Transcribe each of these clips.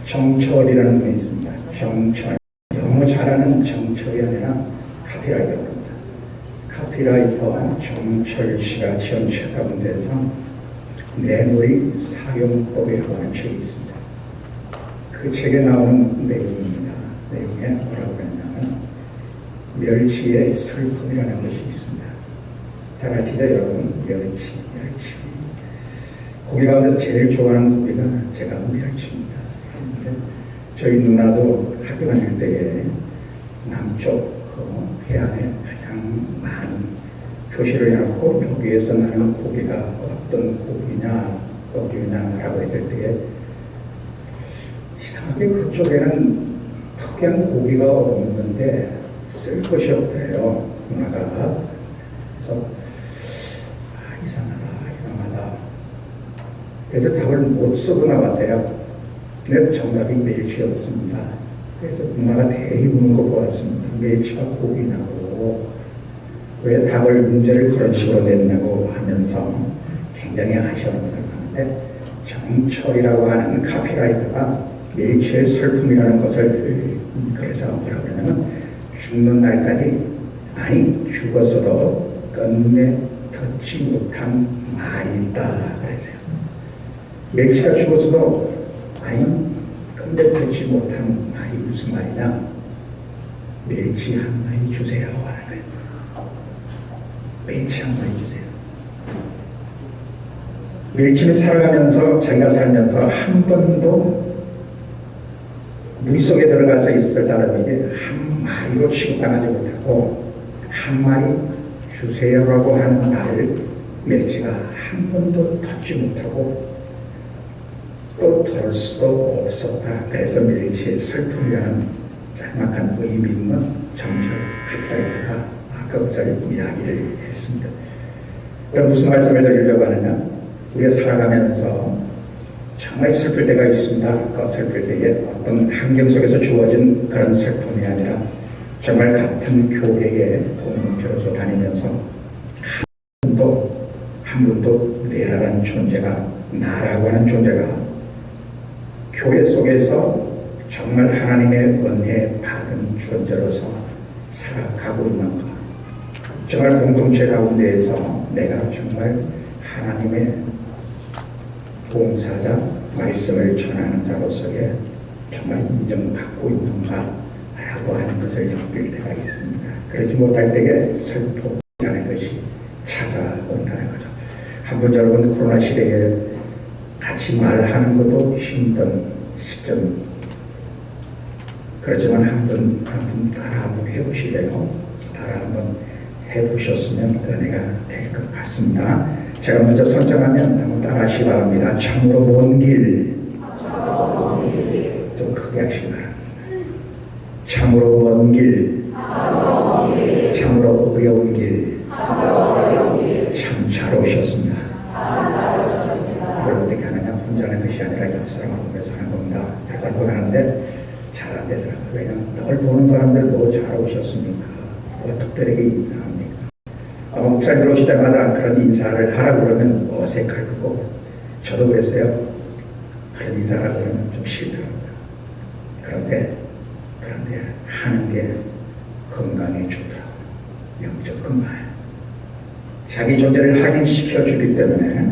정철이라는 분이 있습니다. 정철. 너무 잘하는 정철이 아니라 카피라이터가 합니다. 카피라이터 정철 씨가 지은 책 가운데서 뇌물이 사용법이라고 하는 책이 있습니다. 그 책에 나오는 내용입니다. 내용에 뭐라고 했냐면 멸치의 슬픔이라는 것이 있습니다. 잘 아시죠 여러분? 멸치. 고기 가운데서 제일 좋아하는 고기가 제가 멸치입니다. 그런데 저희 누나도 학교 다닐 때에 남쪽 그 해안에 가장 많이 표시를 해놓고 여기에서 나는 고기가 어떤 고기냐 어디냐라고 했을 때에 이상하게 그쪽에는 특이한 고기가 없는데 쓸 것이 없더래요. 누나가. 그래서 이상하다. 그래서 답을 못 쓰고 나왔대요. 근데 정답이 멸치였습니다. 그래서 누나가 되게 우는 거 보았습니다. 멸치가 고기냐고 왜 답을 문제를 그런 식으로 냈냐고 하면서 굉장히 아쉬워하고 생각하는데 정철이라고 하는 카피라이터가 멸치의 슬픔이라는 것을 그래서 뭐라고 그러냐면 죽는 날까지 아니 죽었어도 끝내 듣지 못한 말이 있다 그랬어요. 멸치가 죽었어도 아니면 끝내 듣지 못한 말이 무슨 말이냐? 멸치 한 마리 주세요 하는 거예요. 멸치 한 마리 주세요. 멸치는 살아가면서 자기가 살면서 한 번도 물속에 들어가서 있을 따름에게 한 마리로 취급당하지 못하고 한 마리 주세요라고 하는 말을 멸치가 한 번도 듣지 못하고 또 들을 수도 없었다. 그래서 멸치의 슬픔이라는 짤막한 의미 있는 정철 카피라이터가 그것을 이야기를 했습니다. 그럼 무슨 말씀을 드리려고 하느냐? 우리가 살아가면서 정말 슬플 때가 있습니다. 그 슬플 때에 어떤 환경 속에서 주어진 그런 슬픔이 아니라 정말 같은 교회에 공동체로서 다니면서 한 분도 내라라는 존재가 나라고 하는 존재가 교회 속에서 정말 하나님의 은혜 받은 존재로서 살아가고 있는가? 정말 공동체 가운데에서 내가 정말 하나님의 봉사자, 말씀을 전하는 자로서의 정말 인정받고 있는가? 라고 하는 것을 느낄 때가 있습니다. 그러지 못할 때에 슬픔이라는 것이 찾아온다는 거죠. 한번 여러분 코로나 시대에 같이 말하는 것도 힘든 시점. 그렇지만 한 분 따라 한번 해보시래요. 따라 한번 해보셨으면 은혜가 될 것 같습니다. 제가 먼저 선정하면 한번 따라 하시기 바랍니다. 참으로 먼 길. 좀 크게 하시기 바랍니다. 참으로 먼 길. 참으로 어려운 길. 참 잘 오셨습니다. 그걸 어떻게 하느냐? 혼자 하는 것이 아니라 옆 사람을 보면서 하는 겁니다. 약간 보는데 잘 안 되더라고요. 왜냐하면 널 보는 사람들 뭐 잘 오셨습니까? 뭐 특별하게 인사합니까? 목사님 들어오실 때마다 그런 인사를 하라고 그러면 어색할 거고 저도 그랬어요. 그런 인사를 하라고 그러면 좀 싫더라고요. 그런데 하는 게 건강에 좋더라고요. 영적 건강에. 자기 존재를 확인시켜주기 때문에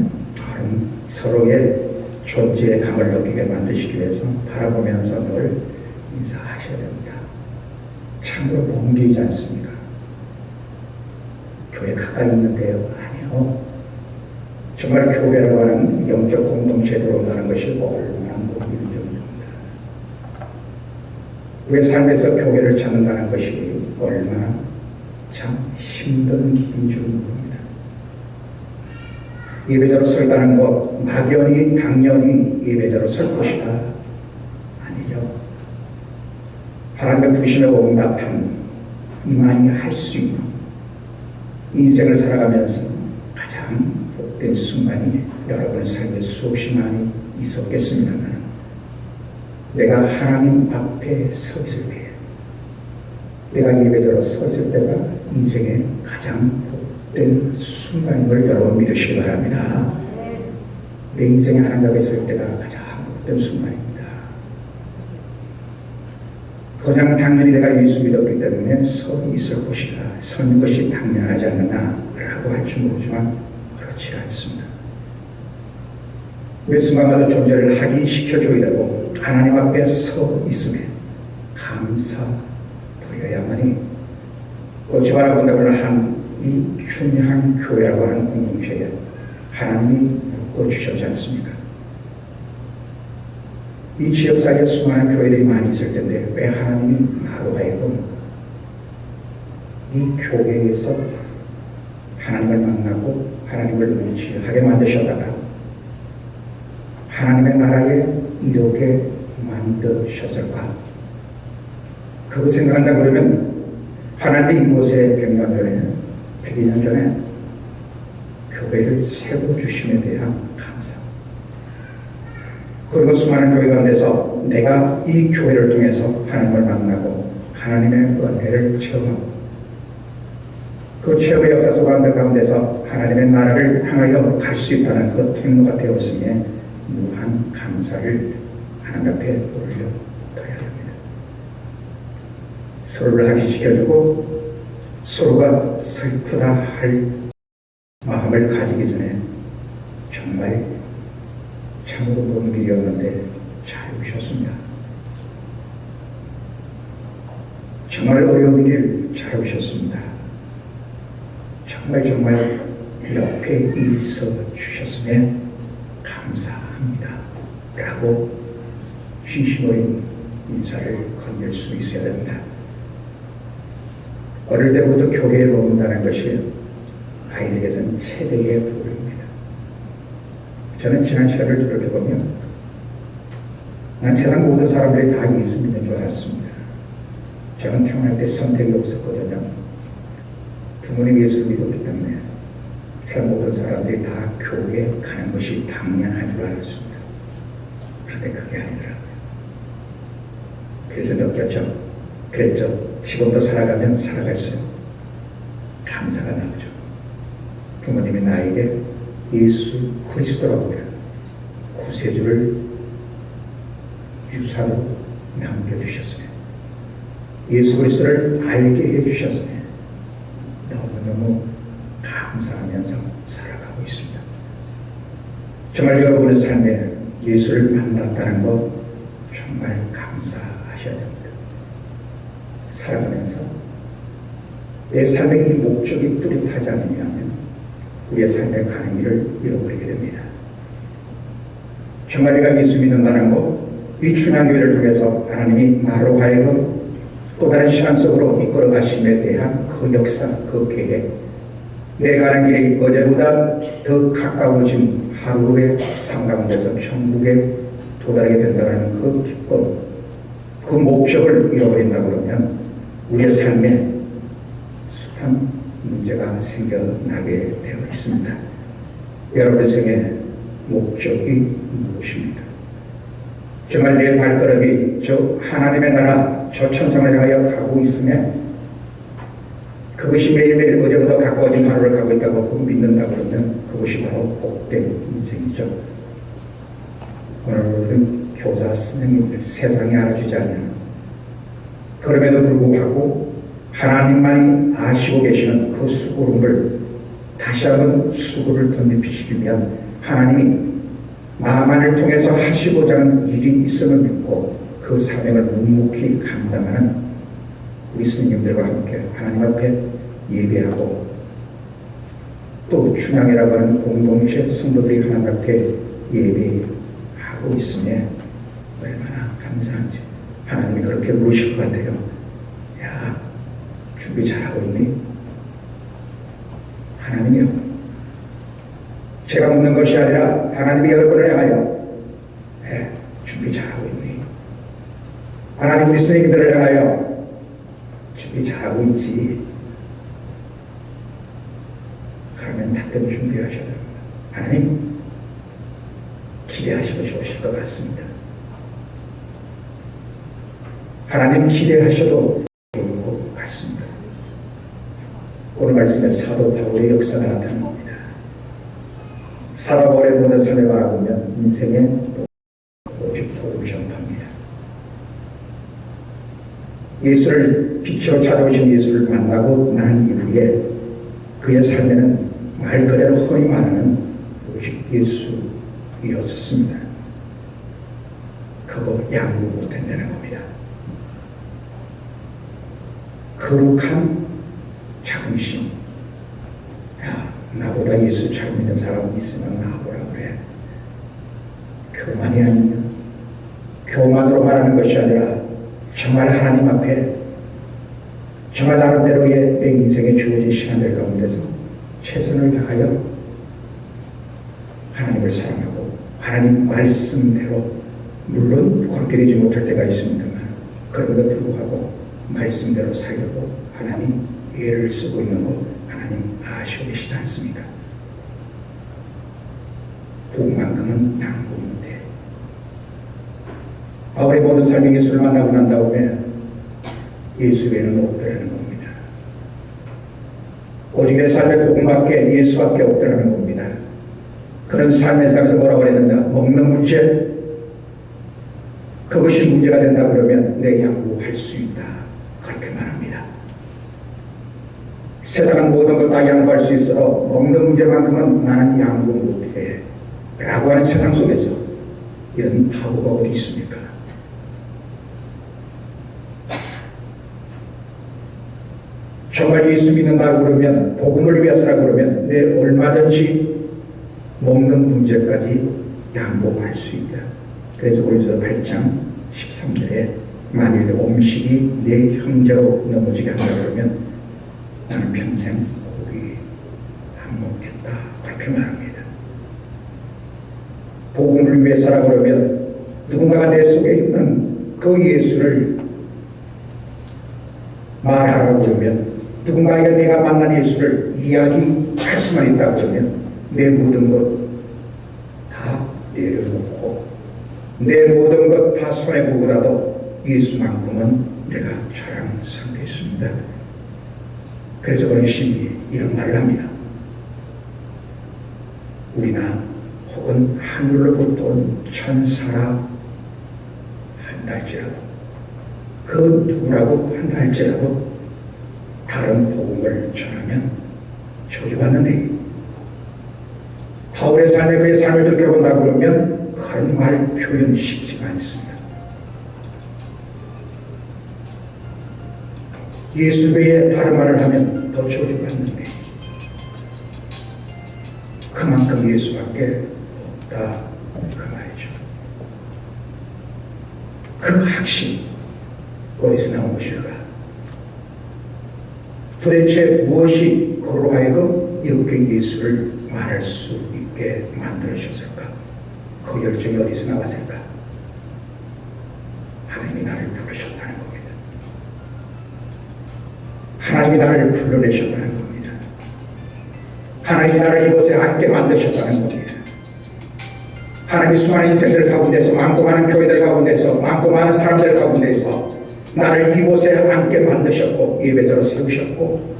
서로의 존재의 감을 느끼게 만드시기 위해서 바라보면서 늘 인사하셔야 됩니다. 참으로 먼 길이지 않습니까? 교회 가까이 있는데요? 아니요. 정말 교회라고 하는 영적 공동체에 들어온다는 것이 얼마나 먼 일입니다. 우리의 삶에서 교회를 찾는다는 것이 얼마나 참 힘든 길인 줄 모릅니다. 예배자로 서 있다는 것, 막연히 당연히 예배자로 설 것이다. 아니죠. 하나님의 부르심에 응답한 이만희 할 수 있는 인생을 살아가면서 가장 복된 순간이 여러분의 삶에 수없이 많이 있었겠습니다만 내가 하나님 앞에 서 있을 때 내가 예배자로 서 있을 때가 인생의 가장 복된 순간임을 여러분 믿으시기 바랍니다. 내 인생에 하나님 앞에 설 때가 가장 복된 순간입니다. 그냥 당연히 내가 예수 믿었기 때문에 서 있을 것이다, 서는 것이 당연하지 않느냐라고 할지 모르지만 그렇지 않습니다. 매 순간마다 존재를 확인시켜줘야 되고 하나님 앞에 서 있음에 감사드려야만이 오지 말아본다고는 한 이 중요한 교회라고 하는 공동체에 하나님이 묶어주셨지 않습니까? 이 지역사회에 수많은 교회들이 많이 있을 텐데 왜 하나님이 나로 하여금 이 교회에서 하나님을 만나고 하나님을 의지하게 만드셨다가 하나님의 나라에 이렇게 만드셨을까? 그거 생각한다 그러면 하나님이 이곳에 100년 전에 102년 전에 교회를 세워주심에 대한 감사, 그리고 수많은 교회 가운데서 내가 이 교회를 통해서 하나님을 만나고 하나님의 은혜를 체험하고 그 최후의 역사 가운데서 하나님의 나라를 향하여 갈 수 있다는 그 통로가 되었으니 무한 감사를 하나님 앞에 올려드려야 됩니다. 서로를 확인시켜주고 서로가 슬프다 할 마음을 가지기 전에 정말 참으로 먼 길이었는데 잘 오셨습니다. 정말 어려운 길 잘 오셨습니다. 정말 옆에 있어 주셨음에 감사합니다 라고 진심 어린 인사를 건넬 수 있어야 됩니다. 어릴 때부터 교회에 머문다는 것이 아이들에게서는 최대의 복입니다. 저는 지난 시간을 돌이켜보면 난 세상 모든 사람들이 다 예수 믿는 줄 알았습니다. 저는 태어날 때 선택이 없었거든요. 부모님 예수를 믿었기 때문에 세상 모든 사람들이 다 교회에 가는 것이 당연한 줄 알았습니다. 그런데 그게 아니더라고요. 그래서 그랬죠. 지금도 살아가면 살아갈수록 감사가 나오죠. 부모님이 나에게 예수 그리스도라고 구세주를 유산으로 남겨주셨으며 예수 그리스도를 알게 해주셨으며 너무너무 감사하면서 살아가고 있습니다. 정말 여러분의 삶에 예수를 만났다는 것 정말 감사하셔야 됩니다. 살아가면서 내 삶의 이 목적이 뚜렷하지 않으면 우리의 삶의 가는 길을 잃어버리게 됩니다. 정말 내가 예수 믿는다는 것, 이 춘향교회를 통해서 하나님이 나로 하여금 또 다른 시간 속으로 이끌어 가심에 대한 그 역사, 그 계획, 내가 가는 길이 어제보다 더 가까워진 하루의 삶 가운데서 천국에 도달하게 된다는 그 기쁨, 그 목적을 잃어버린다 그러면 우리의 삶에 숱한 문제가 생겨나게 되어 있습니다. 여러분의 생의 목적이 무엇입니까? 정말 내 발걸음이 저 하나님의 나라, 저 천상을 향하여 가고 있으면 그것이 매일매일 어제보다 가까워진 하루를 가고 있다고 그거 믿는다 그러면 그것이 바로 복된 인생이죠. 오늘 교사 선생님들 세상이 알아주지 않는, 그럼에도 불구하고 하나님만이 아시고 계시는 그 수고름을 다시 한번 수고를 덧입히시기 위한 하나님이 나만을 통해서 하시고자 하는 일이 있음을 믿고 그 사명을 묵묵히 감당하는 우리 스님들과 함께 하나님 앞에 예배하고 또 춘향이라고 하는 공동체 성도들이 하나님 앞에 예배하고 있으면 얼마나 감사한지. 하나님이 그렇게 물으실 것 같아요. 야, 준비 잘하고 있니? 하나님이요, 제가 묻는 것이 아니라 하나님이 여러분을 향하여 준비 잘하고 있니? 하나님 우리 스님들을 향하여 준비 잘하고 있지? 그러면 답변 준비하셔야 됩니다. 하나님 기대하셔도 좋으실 것 같습니다. 하나님 기대하셔도 좋을 것 같습니다. 오늘 말씀에 사도 바울의 역사가 나타납니다. 사도 바울의 모든 삶을 바라보면 인생의 오직 복음을 전파합니다. 예수를 빛으로 찾아오신 예수를 만나고 난 이후에 그의 삶에는 말 그대로 흔히 말하는 오직 예수였었습니다. 그거 양보 못한다는 겁니다. 거룩한 자긍심. 야, 나보다 예수 잘 믿는 사람 있으면 나보라 그래. 교만이 아니냐. 교만으로 말하는 것이 아니라 정말 하나님 앞에 정말 나름대로의 내 인생에 주어진 시간들 가운데서 최선을 다하여 하나님을 사랑하고 하나님 말씀대로, 물론 그렇게 되지 못할 때가 있습니다만 그럼에도 불구하고 말씀대로 살려고 하나님 애를 쓰고 있는 거 하나님 아시고 계시지 않습니까? 복만큼은 양보 못해. 바울의 모든 삶이 예수를 만나고 난 다음에 예수 외에는 없더라는 겁니다. 오직 내 삶의 복음밖에 예수밖에 없더라는 겁니다. 그런 삶에서 가면서 뭐라고 그랬는가? 먹는 문제, 그것이 문제가 된다 그러면 내 양보할 수 있다, 그렇게 말합니다. 세상은 모든 것 다 양보할 수 있어도 먹는 문제만큼은 나는 양보 못해 라고 하는 세상 속에서 이런 바보가 어디 있습니까? 정말 예수 믿는다 그러면, 복음을 위해서라 그러면 내 얼마든지 먹는 문제까지 양보할 수 있다. 그래서 고린도서 8장 13절에 만일 음식이 내 형제로 넘어지게 한다 그러면 나는 평생 고기 안 먹겠다, 그렇게 말합니다. 복음을 위해서라 그러면 누군가가 내 속에 있는 그 예수를 말하라고 그러면, 누군가에게 내가 만난 예수를 이야기할 수만 있다고 그러면 내 모든 것 다 내려놓고 내 모든 것 다 손해보고라도 예수만큼은 내가 자랑 삼겠습니다. 그래서 그런 신이 이런 말을 합니다. 우리나 혹은 하늘로부터 온 천사라 한달지라도, 그 누구라고 한달지라도 다른 복음을 전하면 저주받는데, 바울의 삶에 그의 삶을 들여본다 그러면 그런 말 표현이 쉽지가 않습니다. 예수 외에 다른 말을 하면 더 저주받는데 그만큼 예수밖에 없다, 그 말이죠. 그 확신 어디서 나온 것일까? 도대체 무엇이 그로 하여금 이렇게 예수를 말할 수 있게 만들어주셨을까? 그 열정이 어디서 나왔을까? 하나님이 나를 부르셨다는 겁니다. 하나님이 나를 불러내셨다는 겁니다. 하나님이 나를 이곳에 앉게 만드셨다는 겁니다. 하나님이 수많은 인생들 가운데서, 많고 많은 교회들 가운데서, 많고 많은 사람들 가운데서 나를 이곳에 앉게 만드셨고 예배자로 세우셨고,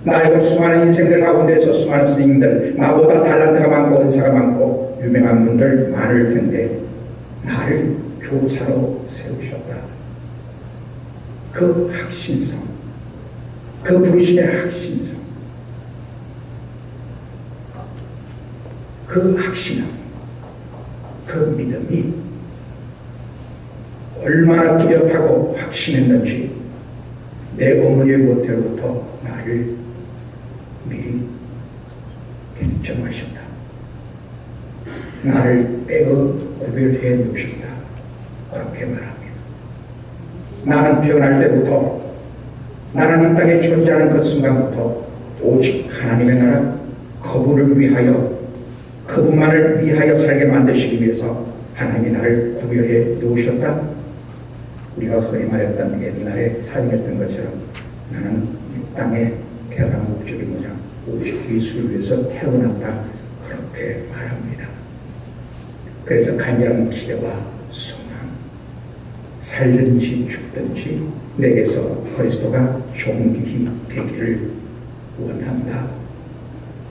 나의 수많은 인생들 가운데서 수많은 스님들, 나보다 달란트가 많고 은사가 많고 유명한 분들 많을 텐데 나를 교사로 세우셨다. 그 확신성, 그 부르심의 확신성, 그 확신함, 그 믿음이 얼마나 뚜렷하고 확신했는지 내 어머니의 모텔부터 나를 미리 결정하셨다. 나를 떼어 구별해 놓으셨다, 그렇게 말합니다. 나는 태어날 때부터, 나는 이 땅에 존재하는 그 순간부터 오직 하나님의 나라, 그분을 위하여, 그분만을 위하여 살게 만드시기 위해서 하나님이 나를 구별해 놓으셨다. 우리가 흔히 말했던 옛날에 사용했던 것처럼 나는 이 땅에 태어난 목적이 뭐냐? 오직 예수를 위해서 태어났다, 그렇게 말합니다. 그래서 간절한 기대와 소망, 살든지 죽든지 내게서 그리스도가 존귀히 되기를 원한다.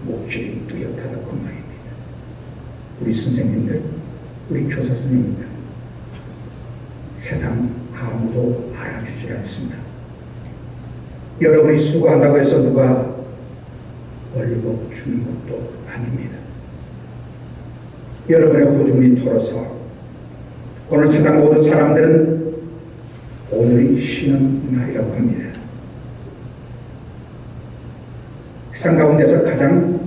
목적이 뚜렷하다, 그 말입니다. 우리 선생님들, 우리 교사 선생님들, 세상 아무도 알아주지 않습니다. 여러분이 수고한다고 해서 누가 월급 주는 것도 아닙니다. 여러분의 호주머니 털어서 오늘 세상 모든 사람들은 오늘이 쉬는 날이라고 합니다. 세상 가운데서 가장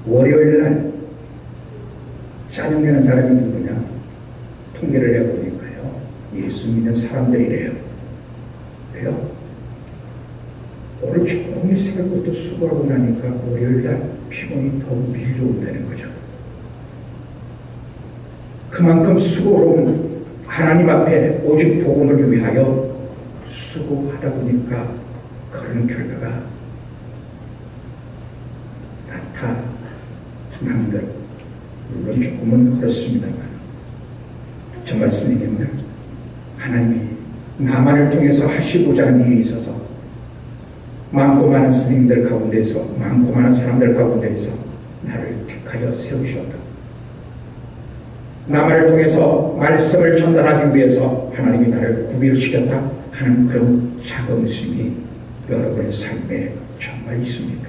월요일 날 짜증내는 사람이 누구냐? 통계를 해보니까요, 예수 믿는 사람들이래요. 왜요? 오늘 종일 새벽 것도 수고하고 나니까 월요일 날 피곤이 더 밀려온다는 거죠. 그만큼 수고로운 하나님 앞에 오직 복음을 위하여 수고하다 보니까 그러는 결과가 나타난 것. 물론 조금은 그렇습니다만 저 말씀이겠네. 하나님이 나만을 통해서 하시고자 하는 일이 있어서 많고 많은 스님들 가운데서 많고 많은 사람들 가운데서 나를 택하여 세우셨다. 나만을 통해서 말씀을 전달하기 위해서 하나님이 나를 구별시켰다 하는 그런 자긍심이 여러분의 삶에 정말 있습니까?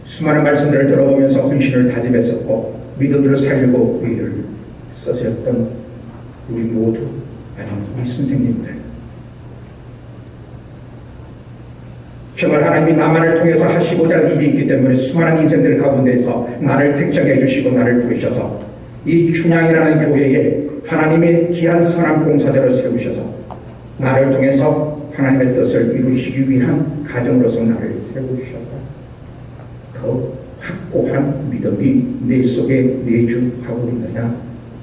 수많은 말씀들을 들어보면서 헌신을 다짐했었고 믿음으로 살고 의를 써주었던 우리 모두, 아니 우리 선생님들, 정말 하나님이 나만을 통해서 하시고자 하는 일이 있기 때문에 수많은 인생들 가운데서 나를 택정해 주시고 나를 부르셔서 이 춘향이라는 교회에 하나님의 귀한 선한 봉사자를 세우셔서 나를 통해서 하나님의 뜻을 이루시기 위한 가정으로서 나를 세우셨다. 그 확고한 믿음이 내 속에 내주하고 있느냐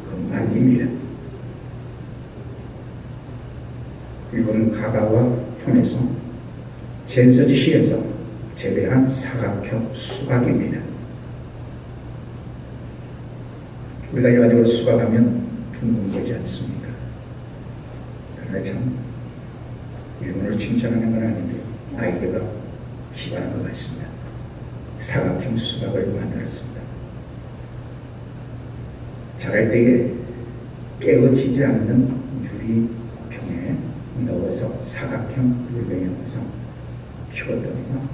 그 말입니다. 일본 가가와 현에서 젠서지시에서 재배한 사각형 수박입니다. 우리가 일반적으로 수박하면 둥근거리지 않습니까? 그러나 참 일본을 칭찬하는 건 아닌데요, 아이디어가 기발한 것 같습니다. 사각형 수박을 만들었습니다. 자랄 때에 깨어지지 않는 유리병에 넣어서 사각형 유리병에 넣어서 키웠더니만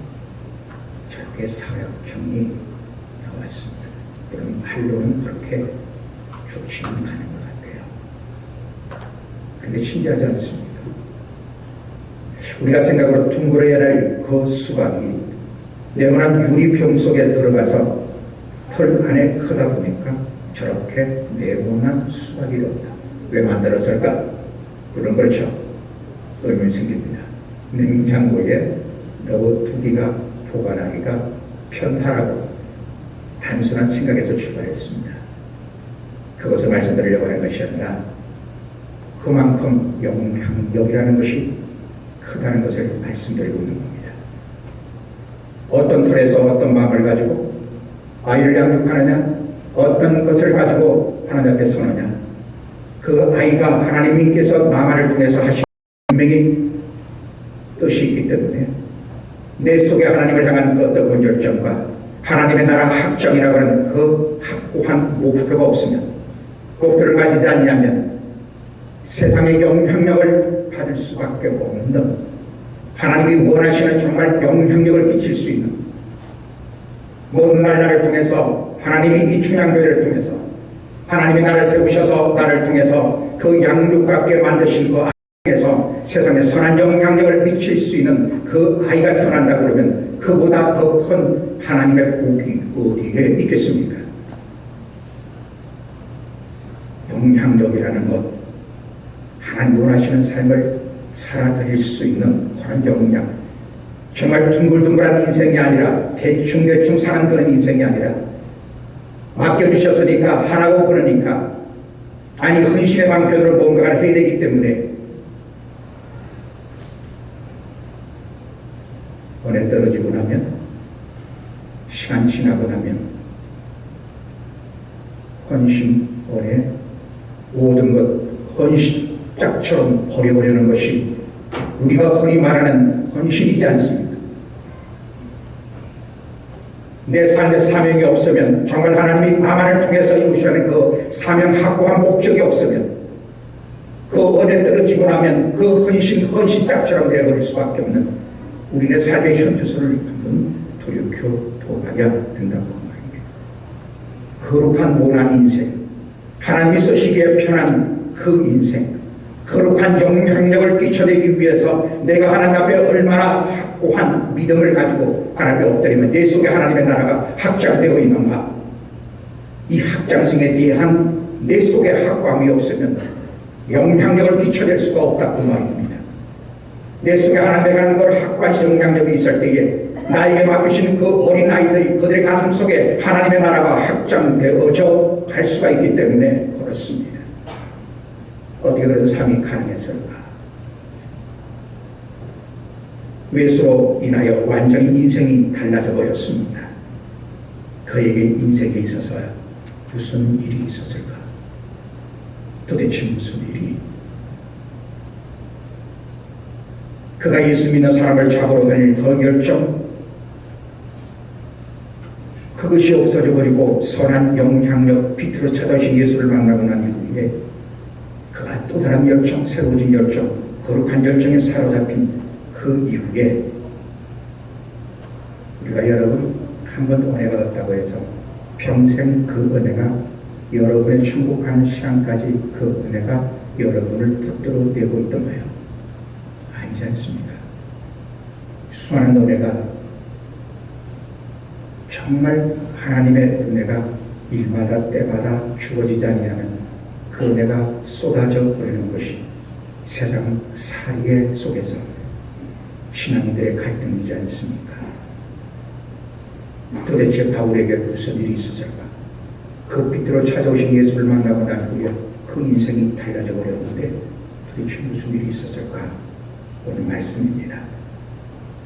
저렇게 사각형이 나왔습니다. 그럼 말로는 그렇게 좋지는 않은 것 같아요. 그런데 신기하지 않습니까? 우리가 생각으로 둥그러야 될 그 수박이 네모난 유리병 속에 들어가서 털 안에 크다 보니까 저렇게 네모난 수박이 되었다. 왜 만들었을까? 그런 그렇죠. 의문이 생깁니다. 냉장고에 넣어두기가 보관하기가 편하라고 단순한 생각에서 출발했습니다. 그것을 말씀드리려고 하는 것이 아니라 그만큼 영향력이라는 것이 크다는 것을 말씀드리고 있는 겁니다. 어떤 틀에서 어떤 마음을 가지고 아이를 양육하느냐, 어떤 것을 가지고 하나님 앞에 서느냐, 그 아이가 하나님께서 나만을 통해서 하신 분명히 뜻이 있기 때문에 내 속에 하나님을 향한 그 어떤 열정과 하나님의 나라 확정이라고 하는 그 확고한 목표가 없으면, 목표를 가지지 않냐면 세상의 영향력을 받을 수밖에 없는, 하나님이 원하시는 정말 영향력을 끼칠 수 있는, 모든 나라를 통해서 하나님이 이 춘향교회를 통해서 하나님이 나를 세우셔서 나를 통해서 그 양육받게 만드신 그 아이에서 세상에 선한 영향력을 미칠 수 있는 그 아이가 태어난다 그러면 그보다 더 큰 하나님의 복이 어디에 있겠습니까? 영향력이라는 것, 하나님 원하시는 삶을 살아드릴 수 있는 그런 영향, 정말 둥글둥글한 인생이 아니라 대충대충 사는 그런 인생이 아니라 맡겨주셨으니까 하라고 그러니까, 아니 헌신의 방편으로 뭔가를 해야 되기 때문에 원에 떨어지고 나면, 시간 지나고 나면 헌신원에 모든 것 헌신짝처럼 버려버리는 것이 우리가 흔히 말하는 헌신이지 않습니까? 내 삶에 사명이 없으면, 정말 하나님이 나만을 통해서 이루시는 그 사명 확고한 목적이 없으면, 그 그 은혜 떨어지고 나면 그 헌신짝처럼 되어버릴 수밖에 없는 우리네 삶의 현주소를 한번 돌이켜보아야 된다고 말입니다. 거룩한 모난 인생, 하나님이 쓰시기에 편한 그 인생, 거룩한 영향력을 끼쳐내기 위해서 내가 하나님 앞에 얼마나 확고한 믿음을 가지고 하나님 앞에 엎드리면 내 속에 하나님의 나라가 확장되어 있는가. 이 확장성에 대한 내 속에 확고함이 없으면 영향력을 끼쳐낼 수가 없다고 말입니다. 내 속에 하나님의 하는 걸 확고한 영향력이 있을 때에 나에게 맡기신 그 어린 아이들이 그들의 가슴 속에 하나님의 나라가 확장되어져 갈 수가 있기 때문에 그렇습니다. 어떻게 그런 삶이 가능했을까? 외수로 인하여 완전히 인생이 달라져 버렸습니다. 그에게 인생에 있어서 무슨 일이 있었을까? 도대체 무슨 일이? 그가 예수 믿는 사람을 잡으러 다닐 그 열정, 그것이 없어져 버리고 선한 영향력 빛으로 찾아오신 예수를 만나고 난 이후에 그가 또 다른 열정, 새로워진 열정, 거룩한 열정에 사로잡힌 그 이후에 우리가 여러분 한 번 더 은혜 받았다고 해서 평생 그 은혜가 여러분의 천국 가는 시간까지 그 은혜가 여러분을 붙들어 내고 있던가요? 아니지 않습니까? 수많은 은혜가 정말 하나님의 은혜가 일마다 때마다 주어지지 아니하는 그 은혜가 쏟아져 버리는 것이 세상 살이 속에서 신앙인들의 갈등이지 않습니까? 도대체 바울에게 무슨 일이 있었을까? 그 빛으로 찾아오신 예수를 만나고 난 후에 그 인생이 달라져 버렸는데 도대체 무슨 일이 있었을까? 오늘 말씀입니다.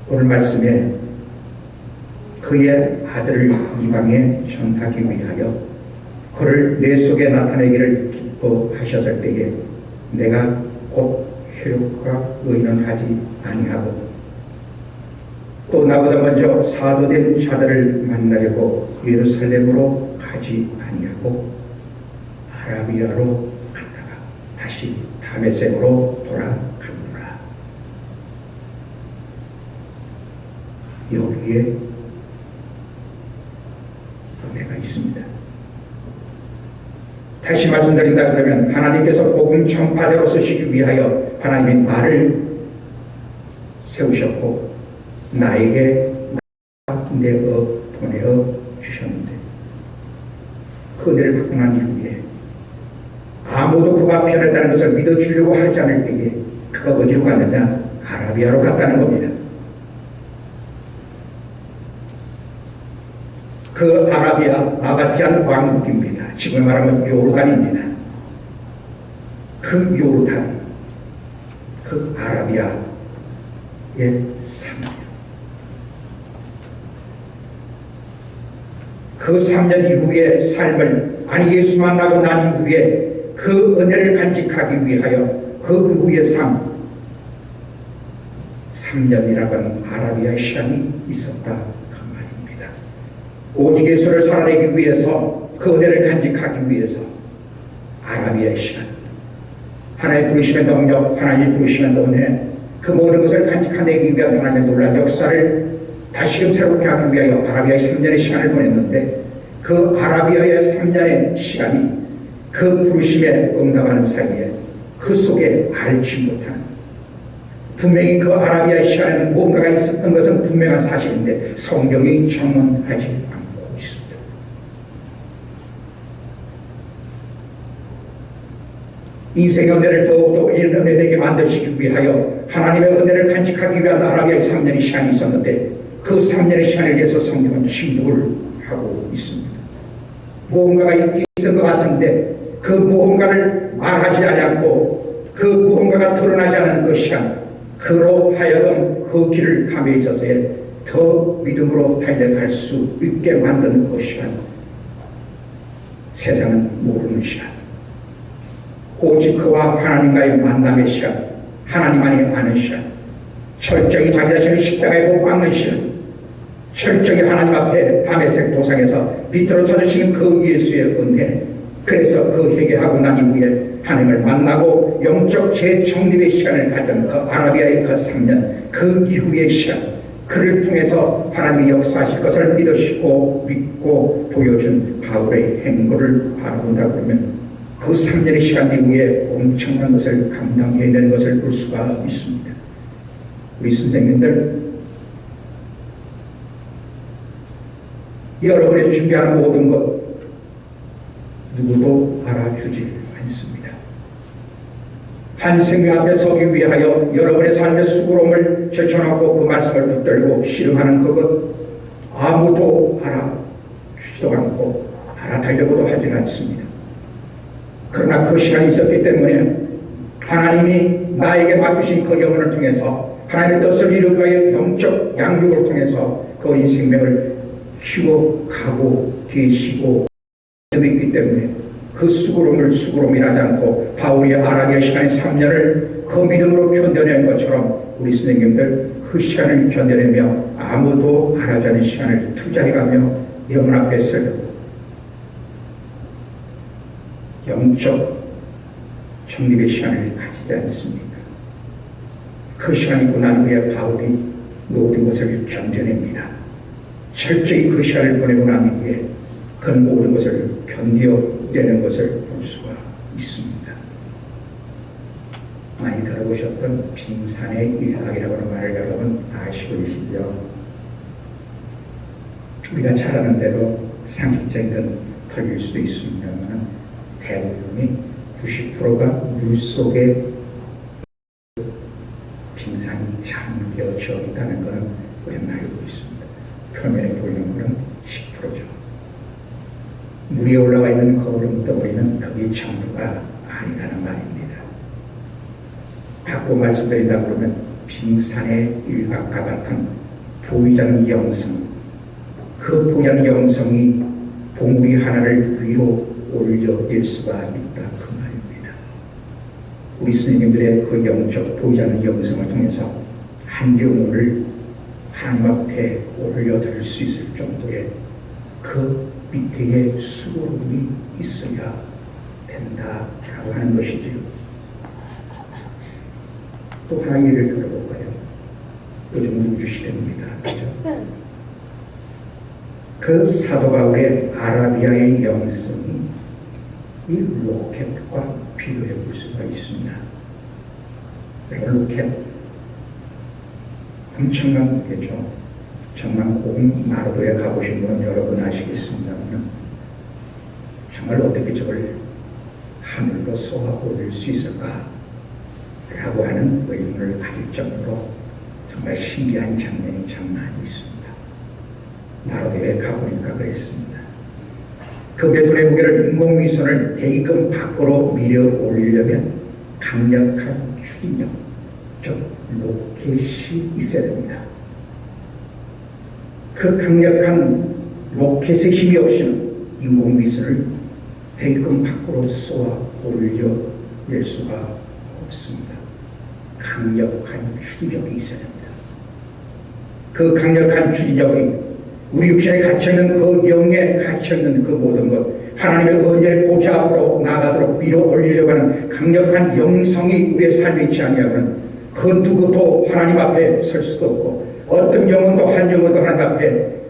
오늘 말씀에 그의 아들을 이방에 전하기 위하여 그를 내 속에 나타내기를 기뻐하셨을 때에 내가 곧 혈육과 의논 하지 아니하고 또 나보다 먼저 사도된 자들을 만나려고 예루살렘으로 가지 아니하고 아라비아로 갔다가 다시 다메섹으로 돌아가노라. 여기에 은혜가 있습니다. 다시 말씀드린다 그러면 하나님께서 복음 전파자로 쓰시기 위하여 하나님이 나를 세우셨고 나에게 내어 보내어 주셨는데 그 은혜를 받고 난 이후에 아무도 그가 변했다는 것을 믿어주려고 하지 않을 때에 그가 어디로 갔느냐? 아라비아로 갔다는 겁니다. 그 아라비아 나바티안 왕국입니다. 지금 말하면 요르단입니다. 그 요르단, 그 아라비아의 3년. 그 3년 이후의 삶을, 아니 예수 만나고 난 이후에 그 은혜를 간직하기 위하여 그 이후의 삶, 3년이라고 하는 아라비아의 시간이 있었다 그 말입니다. 오직 예수를 살아내기 위해서, 그 은혜를 간직하기 위해서 아라비아의 시간, 하나님의 부르심의 능력, 하나님의 부르심의 은혜, 그 모든 것을 간직하내기 위한 하나님의 놀라운 역사를 다시금 새롭게 하기 위하여 아라비아의 3년의 시간을 보냈는데 그 아라비아의 3년의 시간이 그 부르심에 응답하는 사이에 그 속에 알지 못하는, 분명히 그 아라비아의 시간에는 뭔가가 있었던 것은 분명한 사실인데 성경이 정언하지 않고 있습니다. 인생의 은혜를 더욱더 은혜되게 만드시기 위하여 하나님의 은혜를 간직하기 위한 아라비아의 3년의 시간이 있었는데 그 3년의 시간을 위해서 성경은 침묵을 하고 있습니다. 무언가가 있을 것 같은데 그 무언가를 말하지 않고 그 무언가가 드러나지 않은 그 시간, 그로 하여금 그 길을 감에 있어서의 더 믿음으로 달려갈 수 있게 만드는 그 시간, 세상은 모르는 시간, 오직 그와 하나님과의 만남의 시간, 하나님만이 아는 시간, 철저히 자기 자신을 십자가에 못 박는 시간, 철저히 하나님 앞에 다메섹 도상에서 빛으로 찾으시는 그 예수의 은혜, 그래서 그 회개하고 난 이후에 하나님을 만나고 영적 재정립의 시간을 가진 그 아라비아의 그 3년, 그 이후의 시간, 그를 통해서 하나님이 역사하실 것을 믿고 보여준 바울의 행보를 바라본다 그러면 그 3년의 시간 이후에 엄청난 것을 감당해야 되는 것을 볼 수가 있습니다. 우리 선생님들, 여러분이 준비하는 모든 것 누구도 알아주지 않습니다. 한 생명 앞에 서기 위하여 여러분의 삶의 수고로움을 제천하고 그 말씀을 붙들고 씨름하는 그것 아무도 알아주지도 않고 알아달라고도 하지 않습니다. 그러나 그 시간이 있었기 때문에 하나님이 나에게 맡기신 그 영혼을 통해서 하나님의 뜻을 이루기 위하여 영적 양육을 통해서 그 어린 생명을 키워가고 계시고 있기 때문에 그 수고로움이라지 않고 바울의 아라비아 시간의 3년을 그 믿음으로 견뎌낸 것처럼 우리 선생님들 그 시간을 견뎌내며 아무도 알아주지 않은 시간을 투자해가며 영혼 앞에 서려고 영적 정립의 시간을 가지지 않습니까? 그 시간이 있고 난 후에 바울이 모든 것을 견뎌냅니다. 철저히 그 시간을 보내고 난 후에 그 모든 것을 견뎌내는 것을 볼 수가 있습니다. 많이 들어보셨던 빙산의 일학이라고 하는 말을 여러분 아시고 계시죠? 우리가 잘 아는 대로 상식적인 건 틀릴 수도 있습니다만 대부분이 90%가 물속에 빙산이 잠겨져 있다는 것은 우리는 알고 있습니다. 표면에 보이는 것은 10%죠. 물 위에 올라와 있는 거울을 덩어리는 그게 전부가 아니라는 말입니다. 갖고 말씀드린다 그러면 빙산의 일각과 같은 보이지 않는 영성, 그 보이지 않는 영성이 봉우리 하나를 위로 올려낼 수가 있다 그 말입니다. 우리 스님들의 그 영적 보이지 않는 영성을 통해서 한 영혼을 하나님 앞에 올려드릴 수 있을 정도의 그 밑에 수고로움이 있어야 된다라고 하는 것이지요. 또 하나 예를 들어볼까요? 요즘 우주 시대입니다. 그죠? 그 사도 바울의 아라비아의 영성이 이 로켓과 비교해 볼 수가 있습니다. 로켓 엄청난 무게죠. 정말 고나라도에 가보신 분은 여러분 아시겠습니다만 정말 어떻게 저걸 하늘로 쏘아 올릴 수 있을까? 라고 하는 의문을 가질 정도로 정말 신기한 장면이 참 많이 있습니다. 나라도에 가보니까 그랬습니다. 그 베톤의 무게를 인공위성을 대기권 밖으로 밀어 올리려면 강력한 추진력, 즉 로켓이 있어야 됩니다. 그 강력한 로켓의 힘이 없이는 인공위성을 대기권 밖으로 쏘아 올려낼 수가 없습니다. 강력한 추진력이 있어야 됩니다. 그 강력한 추진력이 우리 육신에 갇혀있는 그 영에 갇혀있는 그 모든 것, 하나님의 은혜의 보좌 앞으로 나가도록 밀어 올리려고 하는 강력한 영성이 우리의 삶에 있지 아니하면 그 누구도 하나님 앞에 설 수도 없고 어떤 영혼도 한 영혼도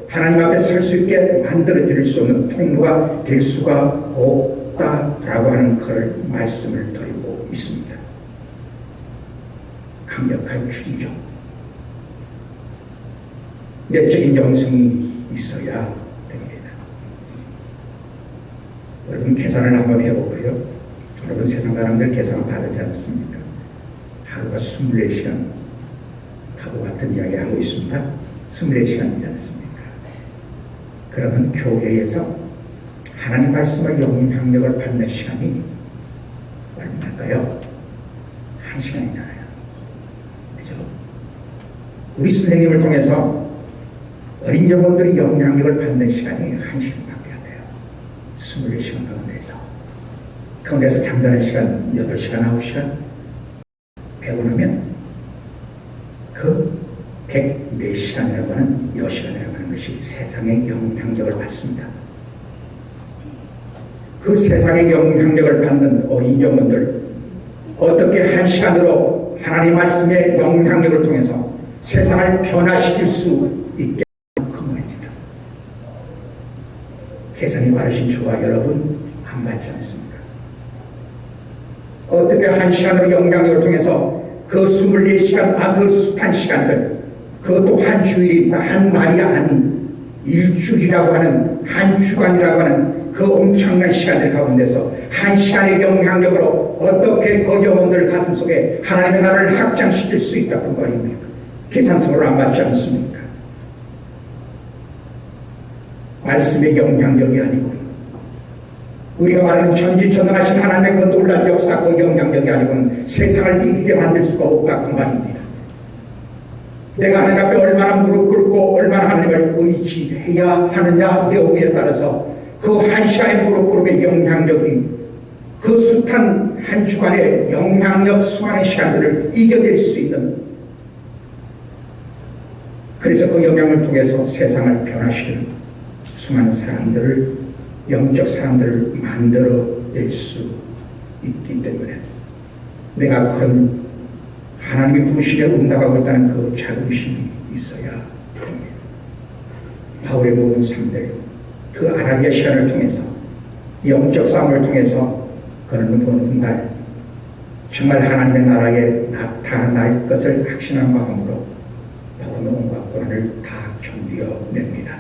하나님 앞에 설 수 있게 만들어 드릴 수 없는 통로가 될 수가 없다라고 하는 그런 말씀을 드리고 있습니다. 강력한 추진력, 내적인 영성이 있어야 됩니다. 여러분 계산을 한번 해보고요. 여러분 세상 사람들 계산은 다르지 않습니까? 하루가 24시간 하고 같은 이야기 하고 있습니다. 24시간이지 않습니까? 그러면 교회에서 하나님 말씀을 영향력을 받는 시간이 얼마일까요? 1시간이잖아요. 그죠? 우리 선생님을 통해서 어린 영혼들이 영향력을 받는 시간이 1시간밖에 안 돼요. 24시간 가운데서 잠자는 시간 8시간, 9시간 배고 나면 그 104시간이라고 하는 여시간이라고 하는 것이 세상의 영향력을 받습니다. 그 세상의 영향력을 받는 어린 영혼들, 어떻게 한 시간으로 하나님 말씀의 영향력을 통해서 세상을 변화시킬 수 있게 하는 그 말입니다. 계산이 바르신 저와 여러분 안 맞지 않습니까? 어떻게 한 시간으로 영향력을 통해서 그 24시간, 그 숱한 시간들, 그것도 한 주일이 한 날이 아닌 일주일이라고 하는, 한 주간이라고 하는 그 엄청난 시간들 가운데서 한 시간의 영향력으로 어떻게 그 영혼들 가슴 속에 하나님의 나라를 확장시킬 수 있다 그 말입니까? 계산성으로 안 맞지 않습니까? 말씀의 영향력이 아니고 우리가 말하는 전지전능하신 하나님의 그 놀라운 역사, 그 영향력이 아니고는 세상을 이기게 만들 수가 없다 그 말입니다. 내가 하나님 앞에 얼마나 무릎 꿇고 얼마나 하나님을 의지해야 하느냐 여부에 따라서 그 한 시간의 무릎 꿇음의 영향력이 그 숱한 한 주간의 영향력 수많은 시간들을 이겨낼 수 있는, 그래서 그 영향을 통해서 세상을 변화시키는 수많은 사람들을, 영적 사람들을 만들어낼 수 있기 때문에 내가 그런 하나님의 부르심에 응답하고 있다는 그 자긍심이 있어야 합니다. 바울의 모든 삶들, 그 아라비아 시간을 통해서 영적 싸움을 통해서 그는 보는 날 정말 하나님의 나라에 나타날 것을 확신한 마음으로 모든 온갖 고난을 다 견뎌냅니다.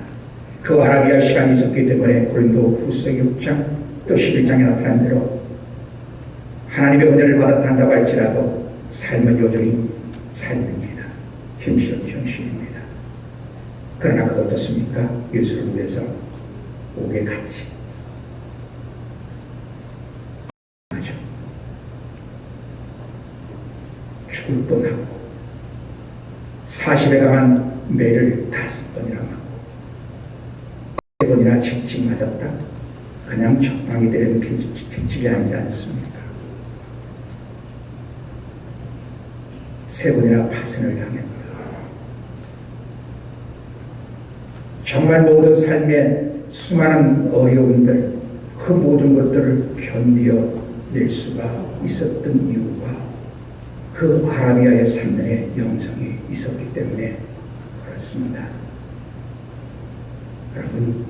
그 아라비아 시간이 있었기 때문에 고린도 후서 6장 또 11장에 나타난 대로 하나님의 은혜를 받았다고 할지라도 삶은 여전히 삶입니다. 현실은 현실입니다. 그러나 그거 어떻습니까? 예수를 위해서 옥에 갔지. 맞아. 죽을 뻔하고 40에 강한 매를 5번이나 맞고 3번이나 채찍 맞았다. 그냥 적당히 되는 채찍이 아니지 않습니까? 3번이나 파선을 당했다. 정말 모든 삶의 수많은 어려움들, 그 모든 것들을 견뎌낼 수가 있었던 이유가 그 아라비아의 3년의 영성이 있었기 때문에 그렇습니다. 여러분,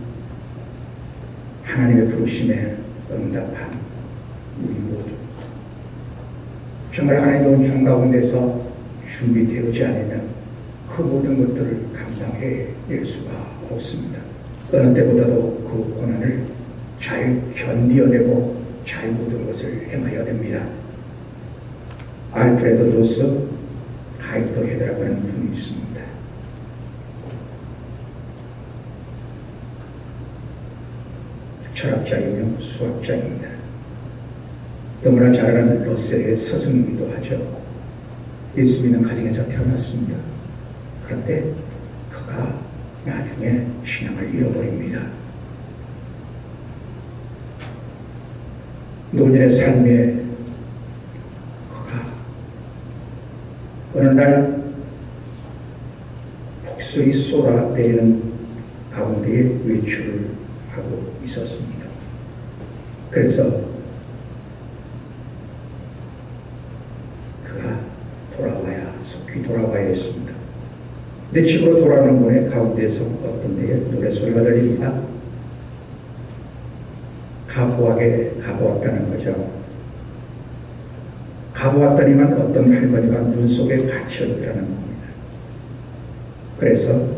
하나님의 부르심에 응답한 우리 모두 정말 하나님의 은총 가운데서 준비되지 않으면 그 모든 것들을 감당해낼 수가 없습니다. 어느 때보다도 그 고난을 잘 견뎌내고 잘 모든 것을 행해야 됩니다. 알프레도 로스 하이터헤드라고 하는 분이 있습니다. 철학자이며 수학자입니다. 너무나 잘 아는 러셀의 스승이기도 하죠. 예수 믿는 가정에서 태어났습니다. 그런데 그가 나중에 신앙을 잃어버립니다. 노년의 삶에 그가 어느 날 폭설이 쏟아내리는 가운데에 외출을 하고 있었습니다. 그래서 그가 속히 돌아와야 했습니다. 내 집으로 돌아오는 문의 가운데에서 어떤 데에 노래소리가 들립니다. 가보았다는 거죠. 가보았더니만 어떤 할머니가 눈 속에 갇혀 있더라는 겁니다. 그래서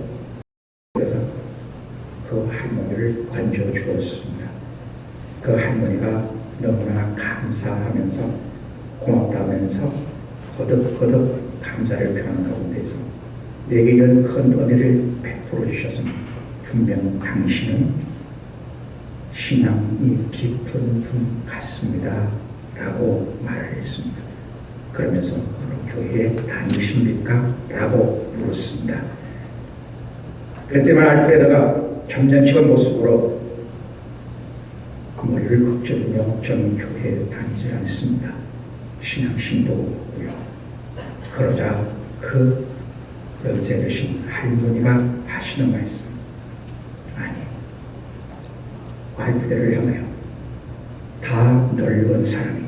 그 할머니를 건져 주었습니다. 그 할머니가 너무나 감사하면서 고맙다면서 거듭거듭 감사를 표하는 가운데서 내게 이런 큰 은혜를 베풀어 주셨습니다. 분명 당신은 신앙이 깊은 분 같습니다. 라고 말을 했습니다. 그러면서 어느 교회에 다니십니까? 라고 물었습니다. 그때만 알프레드가 겸연치한 모습으로 머리를 걱정하며 저는 교회에 다니지 않습니다. 신앙심도 없고요. 그러자 그 연세 드신 할머니가 하시는 말씀, 아니 알프레드를 향하여 다 늙은 사람이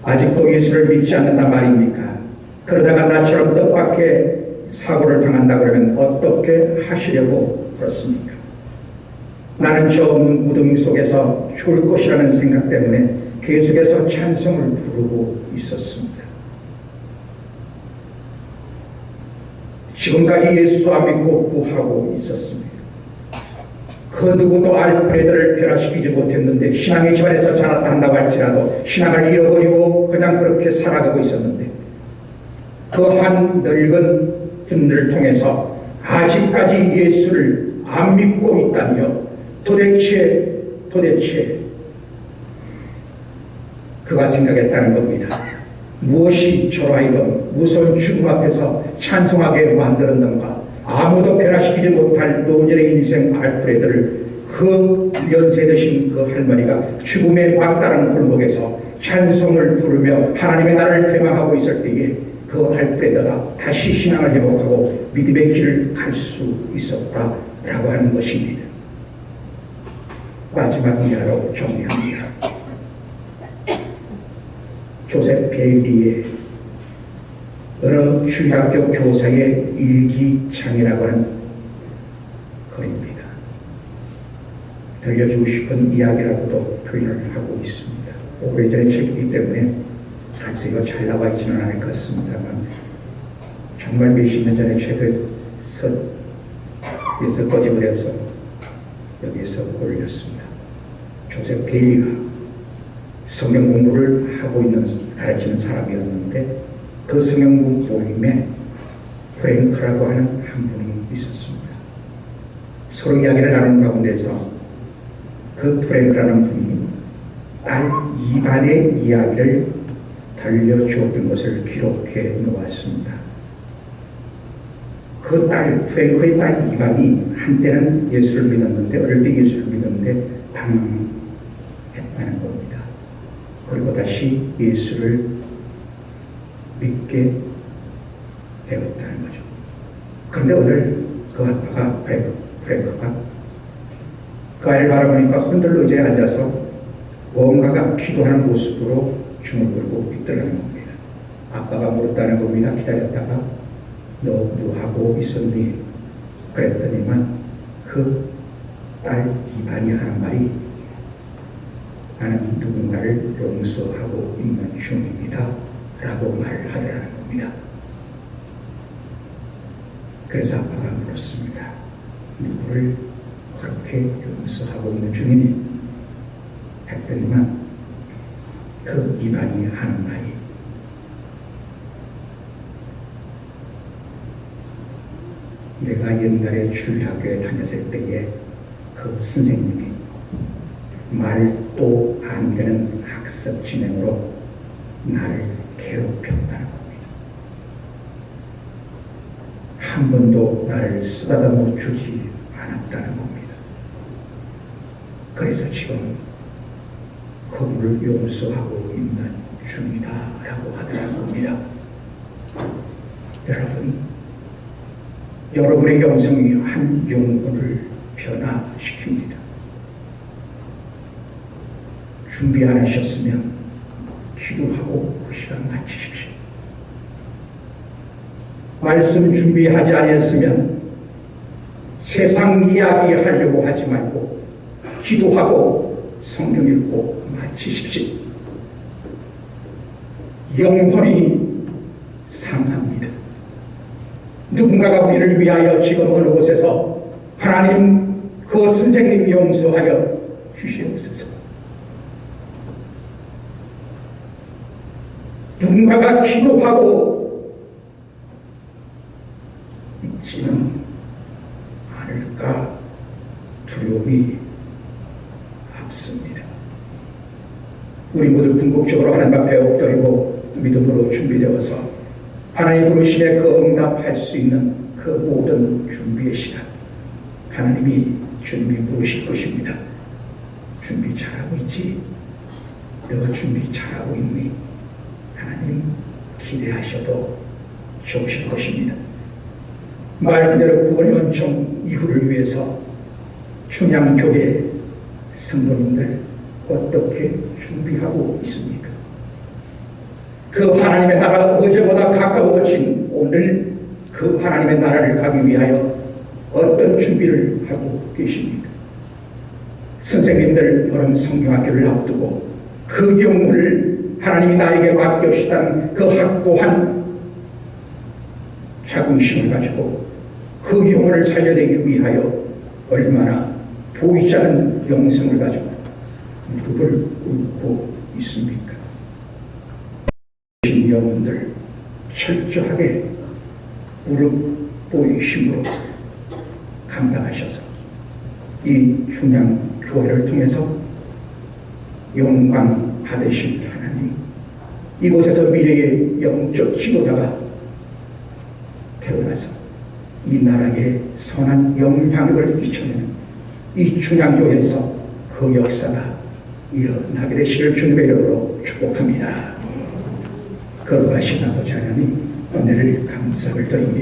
아직도 예수를 믿지 않는단 말입니까? 그러다가 나처럼 뜻밖의 사고를 당한다 그러면 어떻게 하시려고 그렇습니까? 나는 저 없는 무덤 속에서 죽을 것이라는 생각 때문에 계속해서 찬송을 부르고 있었습니다. 지금까지 예수 안 믿고 구하고 있었습니다. 그 누구도 알프레드를 변화시키지 못했는데 신앙의 집안에서 자랐다 한다고 할지라도 신앙을 잃어버리고 그냥 그렇게 살아가고 있었는데 그 한 늙은 분들을 통해서 아직까지 예수를 안 믿고 있다니요. 도대체 그가 생각했다는 겁니다. 무엇이 저로 하여금 무서운 죽음 앞에서 찬송하게 만들었는가? 아무도 변화시키지 못할 노년의 인생 알프레드를 그 연세 드신 그 할머니가 죽음의 막다른 골목에서 찬송을 부르며 하나님의 나라를 대망하고 있을 때에 그 알프레드가 다시 신앙을 회복하고 믿음의 길을 갈 수 있었다라고 하는 것입니다. 마지막 이하로 정리합니다. 조셉 베일리의 어느 주일학교 교사의 일기장이라고 하는 글입니다. 들려주고 싶은 이야기라고도 표현을 하고 있습니다. 오래전에 책이기 때문에 글쎄가 잘 나와 있지는 않을 것 같습니다만 정말 몇십 년 전에 책을 여기서 꺼져버려서 여기서 올렸습니다. 조셉 베일리가 성경 공부를 하고 있는 가르치는 사람이었는데 그 성경 공부 모임에 프랭크라고 하는 한 분이 있었습니다. 서로 이야기를 나누는 가운데서 그 프랭크라는 분이 딸 이반의 이야기를 들려주었던 것을 기록해 놓았습니다. 그 딸, 프랭크의 딸 이반이 한때는 예수를 믿었는데 어릴 때 예수를 믿었는데 방황했다는 겁니다. 그리고 다시 예수를 믿게 되었다는 거죠. 그런데 오늘 그 아빠가 프랭크가 그 아이를 바라보니까 흔들러 의자에 앉아서 뭔가가 기도하는 모습으로 중얼거리고 있더라는 겁니다. 아빠가 물었다는 겁니다. 기다렸다가 너 뭐 하고 있었니? 그랬더니만 그 딸 이반이 하는 말이 나는 누군가를 용서하고 있는 중입니다 라고 말을 하더라는 겁니다. 그래서 아빠가 물었습니다. 누구를 그렇게 용서하고 있는 중이니? 했더니만 그 이반이 하는 말이 내가 옛날에 주일학교에 다녔을 때에 그 선생님이 말도 안 되는 학습 진행으로 나를 괴롭혔다는 겁니다. 한 번도 나를 쓰다듬어 주지 않았다는 겁니다. 그래서 지금 그분을 용서하고 있는 중이다라고 하더라는 겁니다. 여러분의 영성이 한 영혼을 변화시킵니다. 준비 안 하셨으면 기도하고 그 시간 마치십시오. 말씀 준비하지 않았으면 세상 이야기 하려고 하지 말고 기도하고 성경 읽고 마치십시오. 영혼이 상합니다. 누군가가 우리를 위하여 지금 어느 곳에서 하나님 그 선생님 용서하여 주시옵소서. 누군가가 기도하고 있지는 않을까 두려움이 앞섭니다. 우리 모두 궁극적으로 하나님 앞에 엎드리고 믿음으로 준비되어서 하나님 부르심에 그 응답할 수 있는 그 모든 준비의 시간 하나님이 준비 부르실 것입니다. 준비 잘하고 있지? 너 준비 잘하고 있니? 하나님 기대하셔도 좋으실 것입니다. 말 그대로 구원의 은총 이후를 위해서 충양교회 성도님들 어떻게 준비하고 있습니까? 그 하나님의 나라 어제보다 가까워진 오늘 그 하나님의 나라를 가기 위하여 어떤 준비를 하고 계십니까? 선생님들 여름 성경학교를 앞두고 그 영혼을 하나님이 나에게 맡겨주시다는 그 확고한 자긍심을 가지고 그 영혼을 살려내기 위하여 얼마나 보이지 않는 영성을 가지고 무릎을 꿇고 있습니까? 영혼들 철저하게 무릎 보이심으로 감당하셔서 이 중앙 교회를 통해서 영광 받으실 하나님, 이곳에서 미래의 영적 지도자가 태어나서 이 나라에 선한 영향력을 끼쳐내는 이 중앙교회에서 그 역사가 일어나게 되시길 주님의 이름으로 축복합니다. 거룩하신 아버지 하나님, 은혜를 감사를 드립니다.